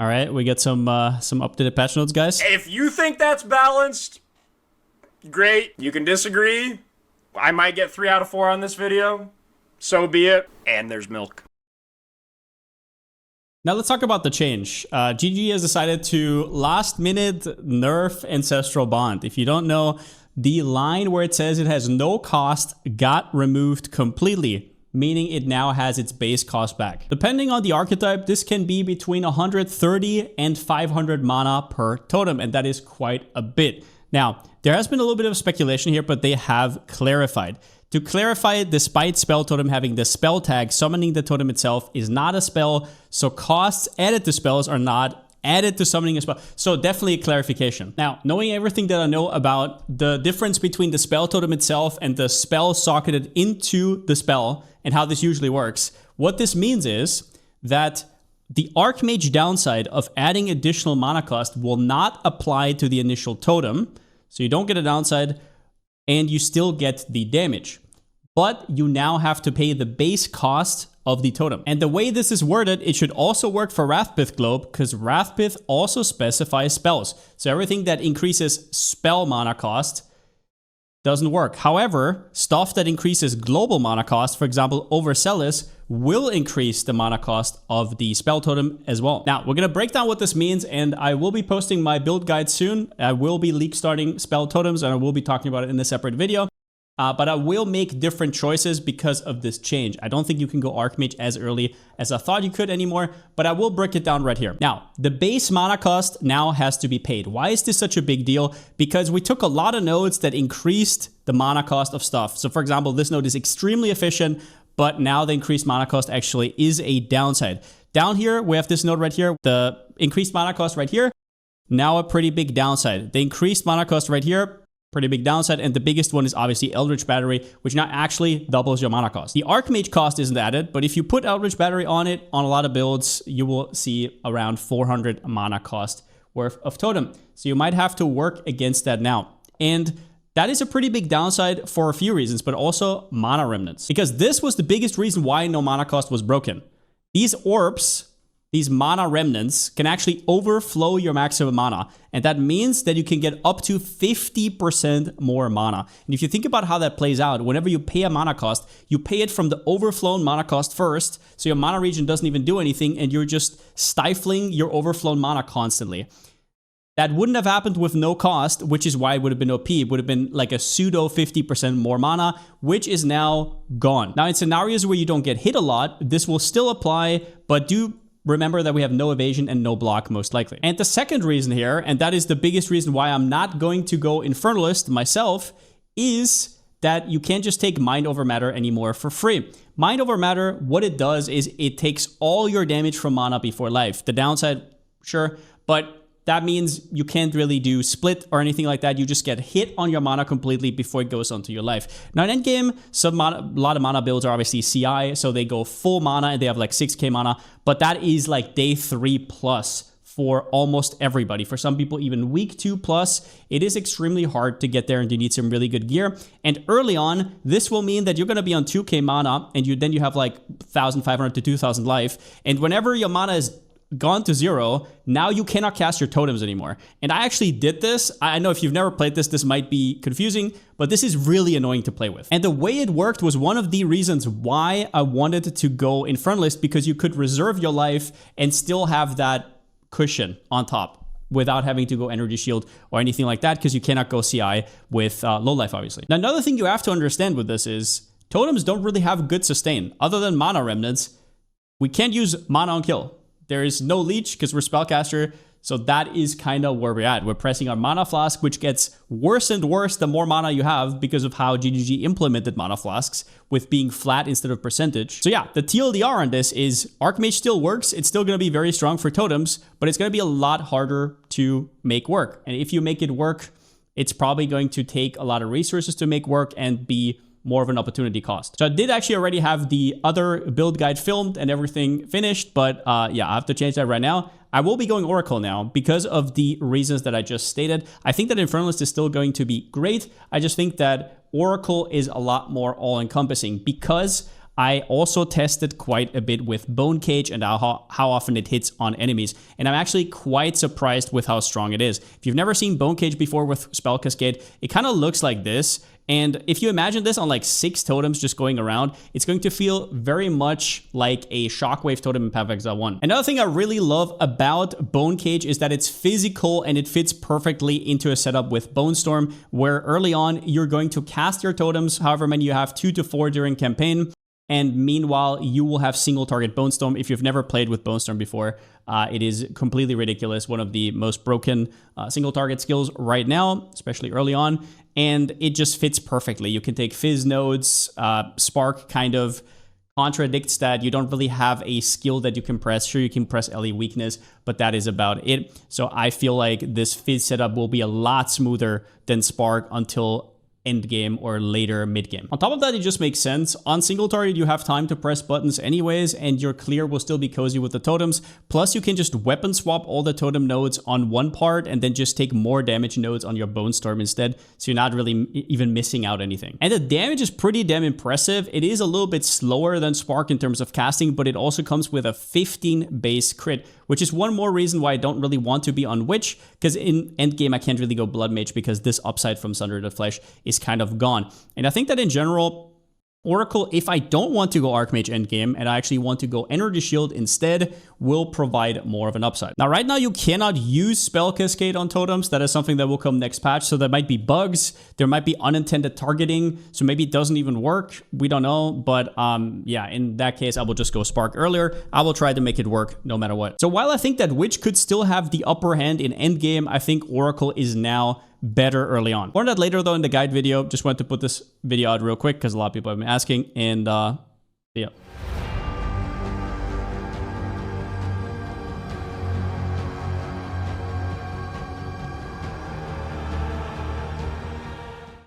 All right, we get some updated patch notes, guys. If you think that's balanced, great. You can disagree. I might get 3 out of 4 on this video. So be it. And there's milk. Now let's talk about the change. GG has decided to last minute nerf Ancestral Bond. If you don't know, the line where it says it has no cost got removed completely, meaning it now has its base cost back. Depending on the archetype, this can be between 130 and 500 mana per totem, and that is quite a bit. Now, there has been a little bit of speculation here, but they have clarified. To clarify, despite Spell Totem having the spell tag, summoning the totem itself is not a spell, so costs added to spells are not added to summoning a spell. So definitely a clarification. Now, knowing everything that I know about the difference between the Spell Totem itself and the spell socketed into the spell and how this usually works, what this means is that the Archmage downside of adding additional mana cost will not apply to the initial totem, so you don't get a downside and you still get the damage. But you now have to pay the base cost of the totem. And the way this is worded, it should also work for Wrathpith Globe, because Wrathpith also specifies spells. So everything that increases spell mana cost doesn't work. However, stuff that increases global mana cost, for example, Overzealous, will increase the mana cost of the spell totem as well. Now, we're going to break down what this means, and I will be posting my build guide soon. I will be league starting spell totems, and I will be talking about it in a separate video. But I will make different choices because of this change. I don't think you can go Archmage as early as I thought you could anymore, but I will break it down right here. Now, the base mana cost now has to be paid. Why is this such a big deal? Because we took a lot of nodes that increased the mana cost of stuff. So for example, this node is extremely efficient, but now the increased mana cost actually is a downside. Down here, we have this node right here, the increased mana cost right here, now a pretty big downside. The increased mana cost right here, pretty big downside, and the biggest one is obviously Eldritch Battery, which now actually doubles your mana cost. The Archmage cost isn't added, but if you put Eldritch Battery on it, on a lot of builds, you will see around 400 mana cost worth of totem. So you might have to work against that now. And that is a pretty big downside for a few reasons, but also mana remnants. Because this was the biggest reason why no mana cost was broken. These orbs, these mana remnants, can actually overflow your maximum mana. And that means that you can get up to 50% more mana. And if you think about how that plays out, whenever you pay a mana cost, you pay it from the overflown mana cost first. So your mana regen doesn't even do anything, and you're just stifling your overflown mana constantly. That wouldn't have happened with no cost, which is why it would have been OP. It would have been like a pseudo 50% more mana, which is now gone. Now in scenarios where you don't get hit a lot, this will still apply, but do remember that we have no evasion and no block most likely. And the second reason here, and that is the biggest reason why I'm not going to go Infernalist myself, is that you can't just take Mind Over Matter anymore for free. Mind Over Matter, what it does is it takes all your damage from mana before life. The downside, sure, but that means you can't really do split or anything like that. You just get hit on your mana completely before it goes onto your life. Now in endgame, a lot of mana builds are obviously CI, so they go full mana and they have like 6k mana, but that is like day 3+ for almost everybody. For some people, even week 2+, it is extremely hard to get there and you need some really good gear. And early on, this will mean that you're gonna be on 2k mana and then you have like 1,500 to 2,000 life. And whenever your mana is gone to 0, now you cannot cast your totems anymore. And I actually did this. I know if you've never played this, this might be confusing, but this is really annoying to play with. And the way it worked was one of the reasons why I wanted to go Infernalist, because you could reserve your life and still have that cushion on top without having to go Energy Shield or anything like that, because you cannot go CI with low life, obviously. Now, another thing you have to understand with this is totems don't really have good sustain. Other than mana remnants, we can't use mana on kill. There is no leech because we're spellcaster, so that is kind of where we're at. We're pressing our mana flask, which gets worse and worse the more mana you have because of how GGG implemented mana flasks with being flat instead of percentage. So yeah, the TLDR on this is Archmage still works. It's still going to be very strong for totems, but it's going to be a lot harder to make work. And if you make it work, it's probably going to take a lot of resources to make work and be more of an opportunity cost. So I did actually already have the other build guide filmed and everything finished, but yeah, I have to change that right now. I will be going Oracle now because of the reasons that I just stated. I think that Infernalist is still going to be great. I just think that Oracle is a lot more all-encompassing because I also tested quite a bit with Bone Cage and how often it hits on enemies, and I'm actually quite surprised with how strong it is. If you've never seen Bone Cage before with Spell Cascade, it kind of looks like this. And if you imagine this on like 6 totems just going around, it's going to feel very much like a Shockwave totem in Path of Exile 1. Another thing I really love about Bone Cage is that it's physical and it fits perfectly into a setup with Bone Storm, where early on you're going to cast your totems, however many you have, 2 to 4 during campaign. And meanwhile, you will have single target Bone Storm. If you've never played with Bone Storm before, it is completely ridiculous. One of the most broken single target skills right now, especially early on. And it just fits perfectly. You can take Fizz nodes. Spark kind of contradicts that. You don't really have a skill that you can press. Sure, you can press LE weakness, but that is about it. So I feel like this Fizz setup will be a lot smoother than Spark until end game or later mid game. On top of that, it just makes sense. On single target, you have time to press buttons anyways, and your clear will still be cozy with the totems. Plus, you can just weapon swap all the totem nodes on one part and then just take more damage nodes on your Bone Storm instead, so you're not really even missing out anything. And the damage is pretty damn impressive. It is a little bit slower than Spark in terms of casting, but it also comes with a 15 base crit, which is one more reason why I don't really want to be on Witch, because in endgame I can't really go Blood Mage because this upside from Sunder the Flesh is kind of gone. And I think that in general, Oracle, if I don't want to go Archmage endgame and I actually want to go Energy Shield instead, will provide more of an upside. Now, right now, you cannot use Spell Cascade on totems. That is something that will come next patch. So there might be bugs. There might be unintended targeting. So maybe it doesn't even work. We don't know. But yeah, in that case, I will just go Spark earlier. I will try to make it work no matter what. So while I think that Witch could still have the upper hand in endgame, I think Oracle is now better early on. More on that later though in the guide video. Just wanted to put this video out real quick because a lot of people have been asking, and yeah.